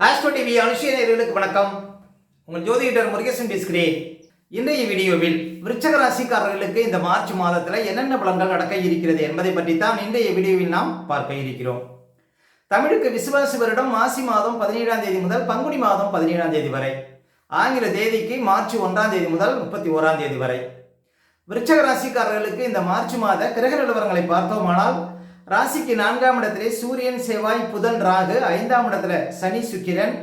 Astro TV அனுஷிய நேயர்களுக்கு வணக்கம். உங்கள் ஜோதிடர் முருகேசன் பேசுகிறேன். இன்றைய வீடியோவில் விருச்சக ராசிக்காரர்களுக்கு இந்த மார்ச் மாதத்தில் என்னென்ன பலன்கள் நடக்க இருக்கிறது என்பதை பற்றி தான் இன்றைய வீடியோவில் நாம் பார்க்க இருக்கிறோம். தமிழுக்கு விசுவாசி வருடம் மாசி மாதம் 17ஆம் தேதி முதல் பங்குனி மாதம் 17ஆம் தேதி வரை, ஆங்கில தேதிக்கு மார்ச் 1ஆம் தேதி முதல் 31ஆம் தேதி வரை. விருச்சக ராசிக்காரர்களுக்கு இந்த மார்ச் மாத கிரக நிலவரங்களை பார்த்தோமானால், ராசிக்கு 4ஆம் இடத்திலே சூரியன், செவ்வாய், புதன், ராகு, 5ஆம் இடத்துல சனி, சுக்கிரன்,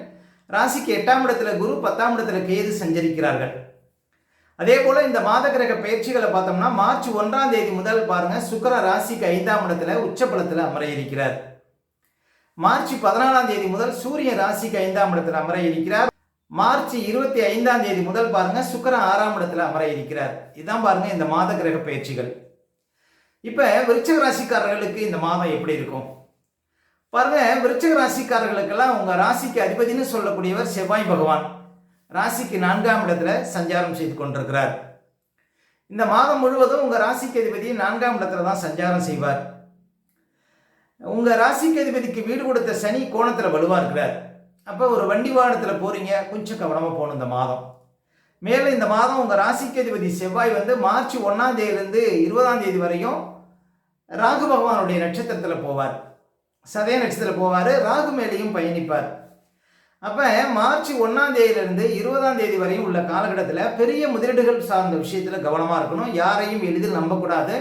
ராசிக்கு 8ஆம் இடத்துல குரு, 10ஆம் இடத்துல கேது சஞ்சரிக்கிறார்கள். அதே போல இந்த மாத கிரக பயிற்சிகளை பார்த்தோம்னா, மார்ச் 1ஆம் தேதி முதல் பாருங்க, சுக்கிரன் ராசிக்கு 5ஆம் இடத்துல உச்சபலத்தில் அமர இருக்கிறார். மார்ச் 14ஆம் தேதி முதல் சூரியன் ராசிக்கு 5ஆம் இடத்துல அமர இருக்கிறார். மார்ச் 25ஆம் தேதி முதல் பாருங்க, சுக்கிரன் 6ஆம் இடத்துல அமர இருக்கிறார். இதுதான் பாருங்க இந்த மாத கிரக பயிற்சிகள். இப்போ விருச்சிக ராசிக்காரர்களுக்கு இந்த மாதம் எப்படி இருக்கும் பாருங்க. விருச்சிக ராசிக்காரர்களுக்கெல்லாம் உங்க ராசிக்கு அதிபதினு சொல்லக்கூடியவர் செவ்வாய் பகவான் ராசிக்கு 4ஆம் இடத்துல சஞ்சாரம் செய்து கொண்டிருக்கிறார். இந்த மாதம் முழுவதும் உங்க ராசிக்கு அதிபதி 4ஆம் இடத்துல தான் சஞ்சாரம் செய்வார். உங்க ராசிக்கு அதிபதிக்கு வீடு கொடுத்த சனி கோணத்துல வலுவா இருக்கிறார். அப்போ ஒரு வண்டி வாகனத்துல போறீங்க, கொஞ்சம் கவனமா போகணும் இந்த மாதம். மேலும் இந்த மாதம் உங்க ராசிக்கு அதிபதி செவ்வாய் மார்ச் 1ஆம் தேதியிலிருந்து 20ஆம் தேதி வரையும் ராகு பகவானுடைய நட்சத்திரத்தில் போவார், சதய நட்சத்திரத்தில் போவார், ராகு மேலேயும் பயணிப்பார். அப்போ மார்ச் 1ஆம் தேதியிலிருந்து 20ஆம் தேதி வரையும் உள்ள காலகட்டத்தில் பெரிய முதலீடுகள் சார்ந்த விஷயத்தில் கவனமாக இருக்கணும். யாரையும் எளிதில் நம்பக்கூடாது.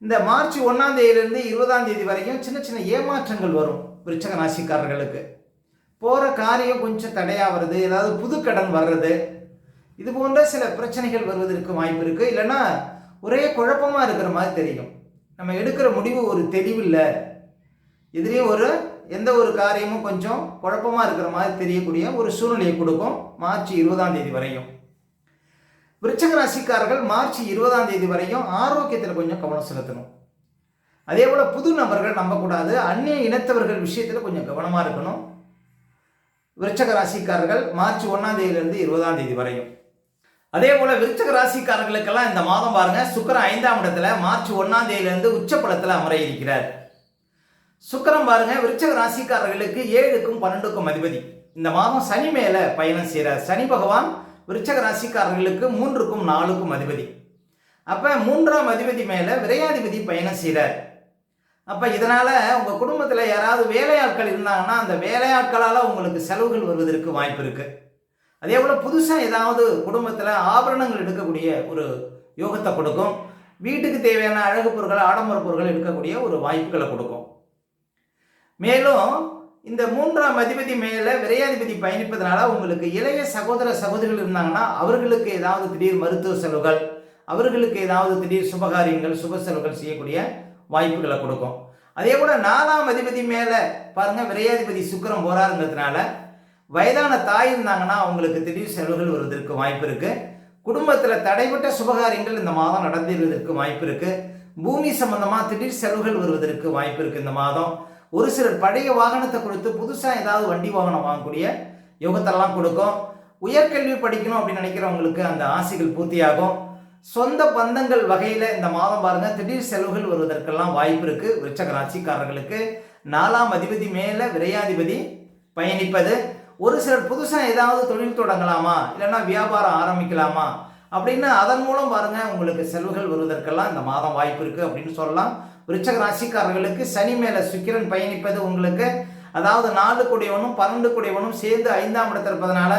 இந்த மார்ச் 1ஆம் தேதியிலிருந்து 20ஆம் தேதி வரையும் சின்ன சின்ன ஏமாற்றங்கள் வரும் விருச்சிக ராசிக்காரர்களுக்கு. போகிற காரியம் கொஞ்சம் தடையாகிறது, ஏதாவது புது கடன் வர்றது, இது போன்ற சில பிரச்சனைகள் வருவதற்கு வாய்ப்பு இருக்குது. இல்லைன்னா ஒரே குழப்பமாக இருக்கிற மாதிரி தெரியும். நம்ம எடுக்கிற முடிவு ஒரு தெளிவில்லை, எதிரையும் எந்த ஒரு காரியமும் கொஞ்சம் குழப்பமாக இருக்கிற மாதிரி தெரியக்கூடிய ஒரு சூழ்நிலையை கொடுக்கும் மார்ச் 20ஆம் தேதி வரையும். விருச்சிக ராசிக்காரர்கள் மார்ச் 20ஆம் தேதி வரையும் ஆரோக்கியத்தில் கொஞ்சம் கவனம் செலுத்தணும். அதே போல் புது நபர்கள் நம்பக்கூடாது. அந்நிய இனத்தவர்கள் விஷயத்தில் கொஞ்சம் கவனமாக இருக்கணும் விருச்சிக ராசிக்காரர்கள் மார்ச் 1ஆம் தேதியிலிருந்து 20ஆம் தேதி வரையும். அதே போல விருச்சிக ராசிக்காரர்களுக்கெல்லாம் இந்த மாதம் பாருங்க, சுக்கிரன் 5ஆம் இடத்துல மார்ச் 1ஆம் தேதியிலிருந்து உச்சபலத்தில் அமர இருக்கிறார். சுக்கிரன் பாருங்க விருச்சிக ராசிக்காரர்களுக்கு 7க்கும் 12க்கும் அதிபதி. இந்த மாதம் சனி மேல பயணம் செய்கிறார். சனி பகவான் விருச்சிக ராசிக்காரர்களுக்கு 3க்கும் 4க்கும் அதிபதி. அப்ப 3ஆம் அதிபதி மேல விரையாதிபதி பயணம் செய்கிறார். அப்ப இதனால உங்க குடும்பத்துல யாராவது வேலையாட்கள் இருந்தாங்கன்னா அந்த வேலையாட்களால உங்களுக்கு செலவுகள் வருவதற்கு வாய்ப்பு இருக்கு. அதே போல புதுசாக ஏதாவது குடும்பத்தில் ஆபரணங்கள் எடுக்கக்கூடிய ஒரு யோகத்தை கொடுக்கும். வீட்டுக்கு தேவையான அழகு பொருட்கள், ஆடம்பர பொருட்கள் எடுக்கக்கூடிய ஒரு வாய்ப்புகளை கொடுக்கும். மேலும் இந்த 3ஆம் அதிபதி மேலே விரையாதிபதி பயணிப்பதனால உங்களுக்கு இளைய சகோதர சகோதரிகள் இருந்தாங்கன்னா அவர்களுக்கு ஏதாவது திடீர் மருத்துவ செலவுகள், அவர்களுக்கு ஏதாவது திடீர் சுபகாரியங்கள், சுப செலவுகள் செய்யக்கூடிய வாய்ப்புகளை கொடுக்கும். அதே போல 4ஆம் அதிபதி மேலே பாருங்க விரையாதிபதி சுக்கிரன் போறாருங்கிறதுனால வயதான தாய் இருந்தாங்கன்னா அவங்களுக்கு திடீர் செலவுகள் வருவதற்கு வாய்ப்பு இருக்கு. குடும்பத்தில் தடைப்பட்ட சுபகாரியங்கள் இந்த மாதம் நடந்துவதற்கு வாய்ப்பு இருக்கு. பூமி சம்பந்தமா திடீர் செலவுகள் வருவதற்கு வாய்ப்பு இருக்கு இந்த மாதம். ஒரு சிலர் பழைய வாகனத்தை கொடுத்து புதுசாக ஏதாவது வண்டி வாகனம் வாங்கக்கூடிய யோகத்தெல்லாம் கொடுக்கும். உயர்கல்வி படிக்கணும் அப்படின்னு நினைக்கிறவங்களுக்கு அந்த ஆசைகள் பூர்த்தியாகும். சொந்த பந்தங்கள் வகையில் இந்த மாதம் பாருங்க திடீர் செலவுகள் வருவதற்கெல்லாம் வாய்ப்பு இருக்கு. விருச்சிக ராசிக்காரர்களுக்கு 4ஆம் அதிபதி மேல விரையாதிபதி பயணிப்பது, ஒரு சிலர் புதுசாக ஏதாவது தொழில் தொடங்கலாமா, இல்லைன்னா வியாபாரம் ஆரம்பிக்கலாமா அப்படின்னு அதன் மூலம் பாருங்க உங்களுக்கு செலவுகள் வருவதற்கெல்லாம் இந்த மாதம் வாய்ப்பு இருக்கு அப்படின்னு சொல்லலாம். விருச்சிக ராசிக்காரர்களுக்கு சனி மேல சுக்கிரன் பயணிப்பது உங்களுக்கு, அதாவது 4 கூடியவனும் 12 கூடியவனும் சேர்ந்து 5ஆம் இடத்துல இருப்பதனால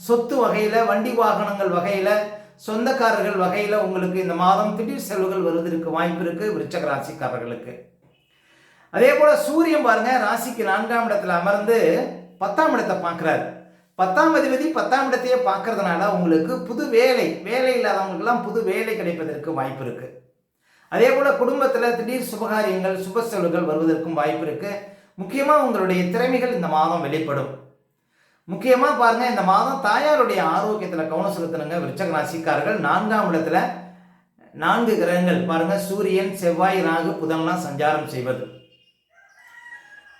சொத்து வகையில, வண்டி வாகனங்கள் வகையில, சொந்தக்காரர்கள் வகையில உங்களுக்கு இந்த மாதம் திடீர் செலவுகள் வருவதற்கு வாய்ப்பு இருக்கு விருச்சிக ராசிக்காரர்களுக்கு. அதே போல சூரியன் பாருங்க ராசிக்கு 4ஆம் இடத்துல அமர்ந்து 10ஆம் இடத்தை பார்க்கிறார். 10ஆம் அதிபதி 10ஆம் இடத்தையே பார்க்கறதுனால உங்களுக்கு புது வேலை இல்லாதவங்களுக்கெல்லாம் புது வேலை கிடைப்பதற்கு வாய்ப்பு இருக்கு. அதே போல குடும்பத்தில் திடீர் சுபகாரியங்கள், சுப செலவுகள் வருவதற்கும் வாய்ப்பு இருக்கு. முக்கியமாக உங்களுடைய திறமைகள் இந்த மாதம் வெளிப்படும். முக்கியமாக பாருங்க இந்த மாதம் தாயாருடைய ஆரோக்கியத்தில் கவனம் செலுத்தணுங்க விருச்சிக ராசிக்காரர்கள். 4ஆம் இடத்துல 4 கிரகங்கள் பாருங்க, சூரியன், செவ்வாய், ராகு, புதன்லாம் சஞ்சாரம் செய்வது.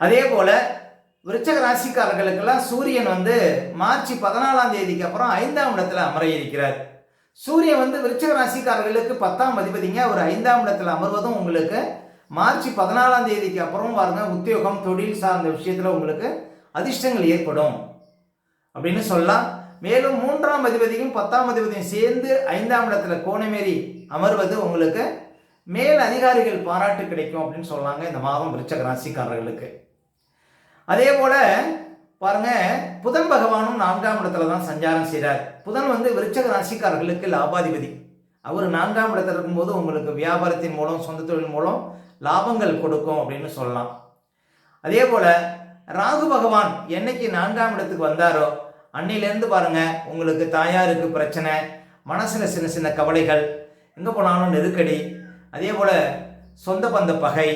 அதே போல விருச்சிக ராசிக்காரர்களுக்கெல்லாம் சூரியன் மார்ச் 14ஆம் தேதிக்கு அப்புறம் 5ஆம் இடத்துல அமர இருக்கிறார். சூரியன் விருச்சிக ராசிக்காரர்களுக்கு 10ஆம் அதிபதிங்க. ஒரு 5ஆம் இடத்துல அமர்வதும் உங்களுக்கு மார்ச் 14ஆம் தேதிக்கு அப்புறம் பாருங்க உத்தியோகம், தொழில் சார்ந்த விஷயத்துல உங்களுக்கு அதிர்ஷ்டங்கள் ஏற்படும் அப்படின்னு சொல்லலாம். மேலும் 3ஆம் அதிபதியும் 10ஆம் அதிபதியும் சேர்ந்து 5ஆம் இடத்துல கோணமேறி அமர்வது உங்களுக்கு மேல் அதிகாரிகள் பாராட்டு கிடைக்கும் அப்படின்னு சொல்லாங்க இந்த மாதம் விருச்சக ராசிக்காரர்களுக்கு. அதே போல பாருங்க, புதன் பகவானும் 4ஆம் இடத்துல தான் சஞ்சாரம் செய்கிறார். புதன் விருச்சக ராசிக்காரர்களுக்கு லாபாதிபதி. அவர் 4ஆம் இடத்துல இருக்கும்போது உங்களுக்கு வியாபாரத்தின் மூலம் சொந்த தொழில் மூலம் லாபங்கள் கொடுக்கும் அப்படின்னு சொல்லலாம். அதே போல ராகு பகவான் என்னைக்கு 4ஆம் இடத்துக்கு வந்தாரோ அன்னிலேருந்து பாருங்க, உங்களுக்கு தாயாருக்கு பிரச்சனை, மனசுல சின்ன சின்ன கவலைகள், எங்கே போனாலும் நெருக்கடி, அதே போல சொந்த பந்த பகை,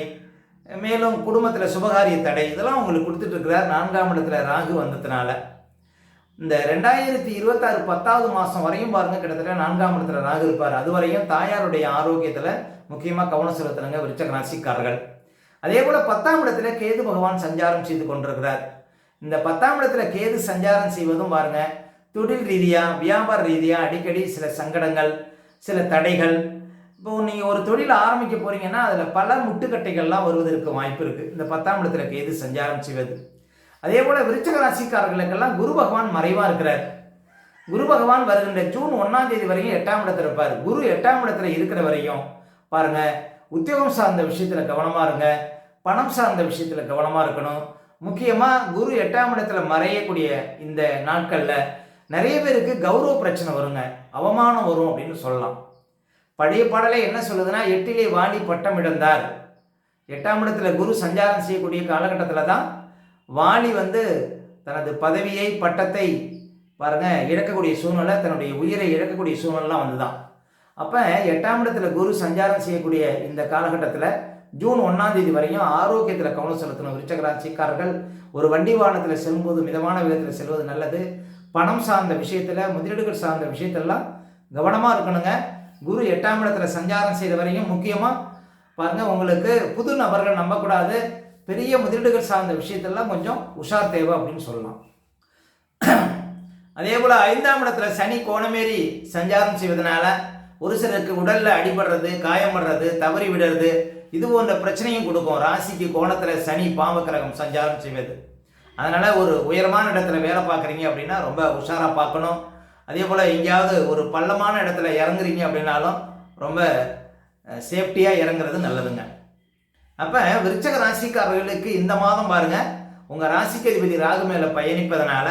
மேலும் குடும்பத்தில் சுபகாரிய தடை, இதெல்லாம் உங்களுக்கு கொடுத்துட்டு இருக்கிறார் 4ஆம் இடத்துல ராகு வந்ததுனால. இந்த 2026 10வது மாதம் வரையும் பாருங்க, கிட்டத்தட்ட 4ஆம் இடத்துல ராகு இருப்பார். அது வரையும் தாயாருடைய ஆரோக்கியத்தில் முக்கியமாக கவனம் செலுத்துறங்க விருச்சக ராசிக்காரர்கள். அதே போல 10ஆம் இடத்துல கேது பகவான் சஞ்சாரம் செய்து கொண்டிருக்கிறார். இந்த 10ஆம் இடத்துல கேது சஞ்சாரம் செய்வதும் பாருங்க, தொழில் ரீதியாக வியாபார ரீதியாக அடிக்கடி சில சங்கடங்கள், சில தடைகள். இப்போ நீங்கள் ஒரு தொழில் ஆரம்பிக்க போறீங்கன்னா அதில் பல முட்டுக்கட்டைகள்லாம் வருவதற்கு வாய்ப்பு இருக்குது இந்த 10ஆம் இடத்துல கேது சஞ்சாரம் செய்வது. அதே போல விருச்சக ராசிக்காரர்களுக்கெல்லாம் குரு பகவான் மறைவா இருக்கிறார். குரு பகவான் வருகின்ற ஜூன் 1ஆம் தேதி வரையும் 8ஆம் இடத்துல இருப்பார். குரு 8ஆம் இடத்துல இருக்கிற வரையும் பாருங்க, உத்தியோகம் சார்ந்த விஷயத்துல கவனமா இருங்க, பணம் சார்ந்த விஷயத்துல கவனமா இருக்கணும். முக்கியமா குரு 8ஆம் இடத்துல மறையக்கூடிய இந்த நாட்கள்ல நிறைய பேருக்கு கௌரவ பிரச்சனை வருங்க, அவமானம் வரும் அப்படின்னு சொல்லலாம். பழைய பாடலை என்ன சொல்லுதுன்னா, 8லே வாலி பட்டம் இழந்தார். 8ஆம் இடத்துல குரு சஞ்சாரம் செய்யக்கூடிய காலகட்டத்தில் தான் வாலி தனது பதவியை பட்டத்தை பாருங்க இழக்கக்கூடிய சூழ்நிலை, தன்னுடைய உயிரை இழக்கக்கூடிய சூழ்நிலாம் வந்துதான். அப்போ 8ஆம் இடத்துல குரு சஞ்சாரம் செய்யக்கூடிய இந்த காலகட்டத்தில் ஜூன் 1ஆம் தேதி வரையும் ஆரோக்கியத்தில் கவனம் செலுத்தணும் விருச்சக ராசிக்காரர்கள். ஒரு வண்டி வாகனத்தில் செல்லும்போது மிதமான விதத்தில் செல்வது நல்லது. பணம் சார்ந்த விஷயத்தில், முதலீடுகள் சார்ந்த விஷயத்தெல்லாம் கவனமாக இருக்கணுங்க. குரு 8ஆம் இடத்துல சஞ்சாரம் செய்த வரையும் முக்கியமாக பாருங்க, உங்களுக்கு புது நபர்கள் நம்பக்கூடாது. பெரிய முதலீடுகள் சார்ந்த விஷயத்தெல்லாம் கொஞ்சம் உஷார் தேவை அப்படின்னு சொல்லலாம். அதே போல 5ஆம் இடத்துல சனி கோணமேறி சஞ்சாரம் செய்வதனால ஒரு சிலருக்கு உடல்ல அடிபடுறது, காயப்படுறது, தவறி விடுறது, இது போன்ற பிரச்சனையும் கொடுக்கும். ராசிக்கு கோணத்துல சனி பாவ கிரகம் சஞ்சாரம் செய்வது. அதனால ஒரு உயரமான இடத்துல வேலை பார்க்குறீங்க அப்படின்னா ரொம்ப உஷாரா பார்க்கணும். அதே போல எங்கேயாவது ஒரு பள்ளமான இடத்துல இறங்குறீங்க அப்படின்னாலும் ரொம்ப சேஃப்டியா இறங்குறது நல்லதுங்க. அப்ப விருச்சக ராசிக்காரர்களுக்கு இந்த மாதம் பாருங்க, உங்க ராசிக்கு அதிபதி ராகு மேல பயணிப்பதனால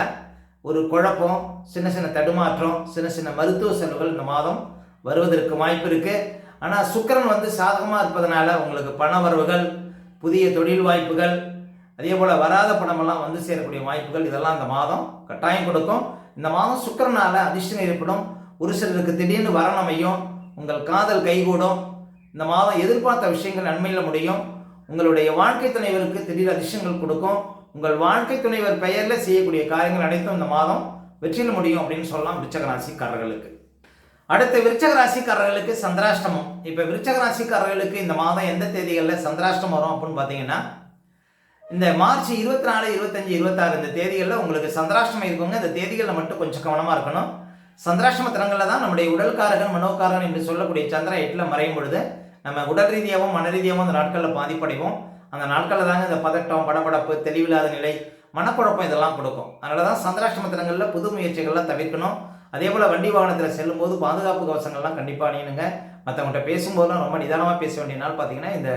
ஒரு குழப்பம், சின்ன சின்ன தடுமாற்றம், சின்ன சின்ன மருத்துவ செலவுகள் இந்த மாதம் வருவதற்கு வாய்ப்பு இருக்கு. ஆனா சுக்கிரன் சாதகமா இருப்பதனால உங்களுக்கு பண வரவுகள், புதிய தொழில் வாய்ப்புகள், அதே போல வராத பணமெல்லாம் சேரக்கூடிய வாய்ப்புகள் இதெல்லாம் இந்த மாதம் கட்டாயம் கொடுக்கும். இந்த மாதம் சுக்கிரனால அதிர்ஷ்டம் ஏற்படும். ஒரு சிலருக்கு திடீர்னு வரன் அமையும், உங்கள் காதல் கைகூடும். இந்த மாதம் எதிர்பார்த்த விஷயங்கள் நன்மையில முடியும். உங்களுடைய வாழ்க்கை துணைவருக்கு திடீர் அதிர்ஷ்டங்கள் கொடுக்கும். உங்கள் வாழ்க்கை துணைவர் பெயர்ல செய்யக்கூடிய காரியங்கள் அனைத்தும் இந்த மாதம் வெற்றியில் முடியும் அப்படின்னு சொல்லலாம் விருச்சக ராசிக்காரர்களுக்கு. அடுத்து விருச்சக ராசிக்காரர்களுக்கு சந்திராஷ்டமம். இப்ப விருச்சக ராசிக்காரர்களுக்கு இந்த மாதம் எந்த தேதிகளில் சந்திராஷ்டம் வரும் அப்படின்னு பார்த்தீங்கன்னா, இந்த மார்ச் 24, 25, 26 இந்த தேதிகளில் உங்களுக்கு சந்திராஷ்டமம் இருக்குங்க. இந்த தேதிகளில் மட்டும் கொஞ்சம் கவனமா இருக்கணும். சந்திராஷ்டம தினங்களில் தான் நம்முடைய உடல்காரகன் மனோகாரகன் என்று சொல்லக்கூடிய சந்திரன் 8ல் மறையும் பொழுது நம்ம உடல் ரீதியாகவும் மன ரீதியாகவும் அந்த நாட்களில் பாதிப்படைவோம். அந்த நாட்களில் தாங்க இந்த பதட்டம், படபடப்பு, தெளிவில்லாத நிலை, மனக்குழப்பம் இதெல்லாம் கொடுக்கும். அதனால தான் சந்திராஷ்டம தினங்களில் புது முயற்சிகள்லாம் தவிர்க்கணும். அதே போல் வண்டி வாகனத்தில் செல்லும்போது பாதுகாப்பு கவசங்கள்லாம் கண்டிப்பாக அணியணுங்க. மற்றவங்கள்ட்ட பேசும்போதெல்லாம் ரொம்ப நிதானமாக பேச வேண்டிய நாள் பார்த்தீங்கன்னா இந்த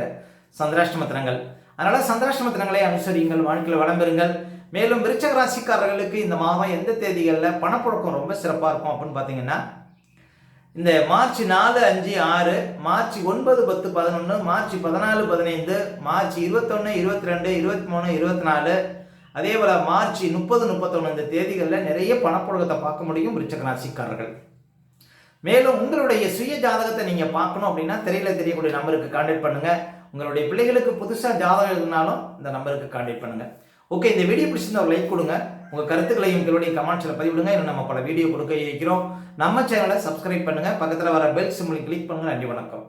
சந்திராஷ்டம தினங்கள். அதனால் சந்திராஷ்டம தினங்களை அனுசரியுங்கள், வாழ்க்கையில் வளம் பெறுங்கள். மேலும் விருச்சக ராசிக்காரர்களுக்கு இந்த மாதம் எந்த தேதிகளில் பணப்புழக்கம் ரொம்ப சிறப்பாக இருக்கும் அப்படின்னு பார்த்தீங்கன்னா, இந்த மார்ச் 4, 5, 6, மார்ச் 9, 10, 11, மார்ச் 14, 15, மார்ச் 21, 22, 23, 24, அதே போல மார்ச் 30, 31 இந்த தேதிகளில் நிறைய பணப்புழக்கத்தை பார்க்க முடியும் விருச்சக ராசிக்காரர்கள். மேலும் உங்களுடைய சுய ஜாதகத்தை நீங்க பார்க்கணும் அப்படின்னா திரையில தெரியக்கூடிய நம்பருக்கு கான்டாக்ட் பண்ணுங்க. உங்களுடைய பிள்ளைகளுக்கு புதுசாக ஜாதகம் எழுதினாலும் இந்த நம்பருக்கு கான்டாக்ட் பண்ணுங்க. ஓகே, இந்த வீடியோ பிடிச்சிருந்தா ஒரு லைக் கொடுங்க. உங்கள் கருத்துக்களையும் உங்களுடைய கமெண்ட்ஸில் பதிவிடுங்க. இன்னும் நம்ம பல வீடியோ கொடுக்க இருக்கிறோம். நம்ம சேனலை சப்ஸ்கிரைப் பண்ணுங்க. பக்கத்தில் வர பெல் சிம்பிளை கிளிக் பண்ணுங்க. நன்றி, வணக்கம்.